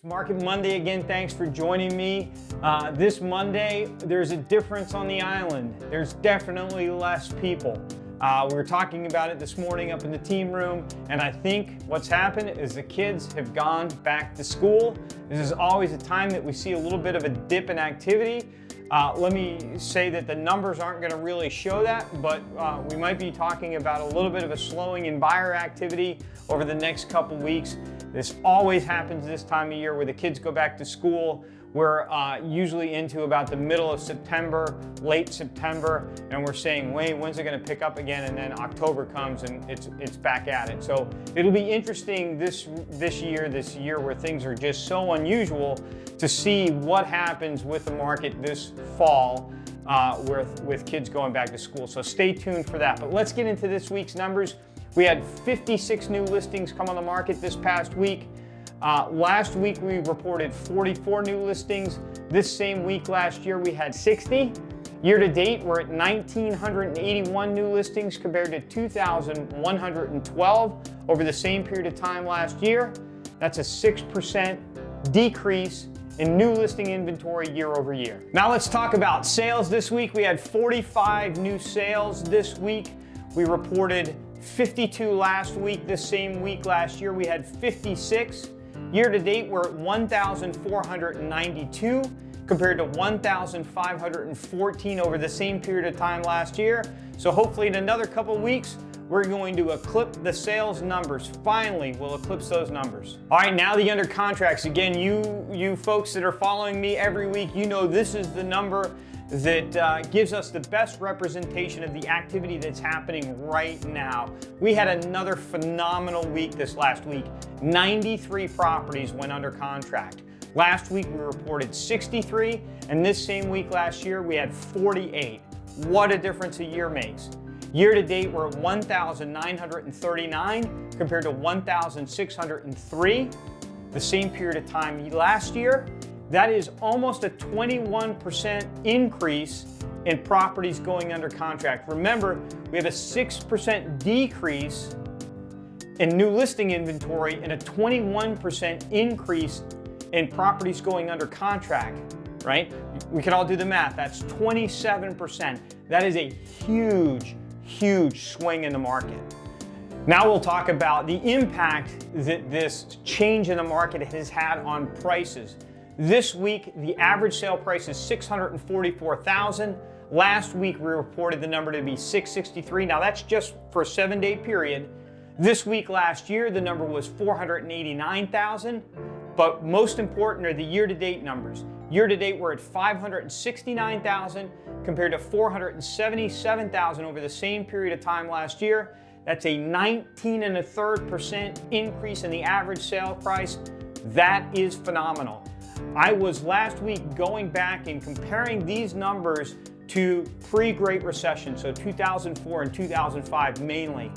Market Monday again, thanks for joining me. This Monday, there's a difference on the island. There's definitely less people. We were talking about it this morning up in the team room, and I think what's happened is the kids have gone back to school. This is always a time that we see a little bit of a dip in activity. Let me say that the numbers aren't going to really show that, but we might be talking about a little bit of a slowing in buyer activity over the next couple weeks. This always happens this time of year where the kids go back to school. We're usually into about the middle of September, late September, and we're saying, wait, when's it going to pick up again? And then October comes and it's back at it. So it'll be interesting this year where things are just so unusual to see what happens with the market this fall with kids going back to school. So stay tuned for that. But let's get into this week's numbers. We had 56 new listings come on the market this past week. Last week we reported 44 new listings. This same week last year we had 60. Year to date we're at 1,981 new listings compared to 2,112 over the same period of time last year. That's a 6% decrease in new listing inventory year over year. Now let's talk about sales this week. We had 45 new sales this week. We reported 52 last week. This same week last year we had 56. Year to date we're at 1,492 compared to 1,514 over the same period of time last year. So hopefully in another couple weeks we're going to eclipse the sales numbers. Finally, we'll eclipse those numbers. All right, now the under contracts. Again, you folks that are following me every week, you know this is the number that gives us the best representation of the activity that's happening right now. We had another phenomenal week this last week. 93 properties went under contract. Last week we reported 63, and this same week last year we had 48. What a difference a year makes. Year to date we're at 1,939 compared to 1,603 the same period of time last year. That is almost a 21% increase in properties going under contract. Remember, we had a 6% decrease in new listing inventory and a 21% increase in properties going under contract, right? We can all do the math. That's 27%. That is a huge, huge swing in the market. Now we'll talk about the impact that this change in the market has had on prices. This week, the average sale price is $644,000. Last week, we reported the number to be $663,000. Now that's just for a 7-day period. This week last year, the number was $489,000. But most important are the year-to-date numbers. Year-to-date, we're at $569,000 compared to $477,000 over the same period of time last year. That's a 19.33% increase in the average sale price. That is phenomenal. I was last week going back and comparing these numbers to pre-Great Recession, so 2004 and 2005 mainly.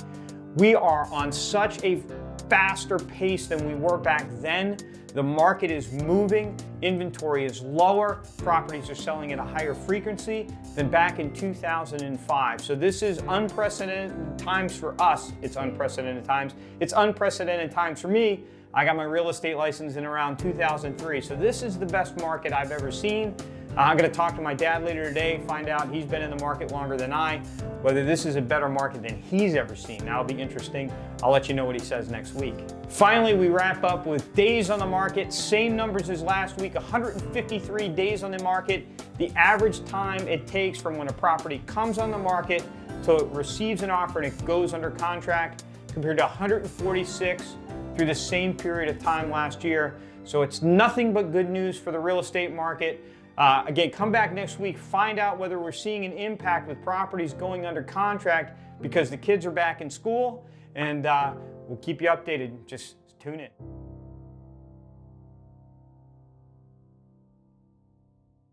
We are on such a faster pace than we were back then. The market is moving, inventory is lower, properties are selling at a higher frequency than back in 2005. So this is unprecedented times for us. It's unprecedented times. It's unprecedented times for me. I got my real estate license in around 2003. So this is the best market I've ever seen. I'm gonna talk to my dad later today, find out, he's been in the market longer than I, whether this is a better market than he's ever seen. That'll be interesting. I'll let you know what he says next week. Finally, we wrap up with days on the market. Same numbers as last week, 153 days on the market. The average time it takes from when a property comes on the market till it receives an offer and it goes under contract compared to 146 through the same period of time last year. So it's nothing but good news for the real estate market. Again, come back next week, find out whether we're seeing an impact with properties going under contract because the kids are back in school, and we'll keep you updated. Just tune in.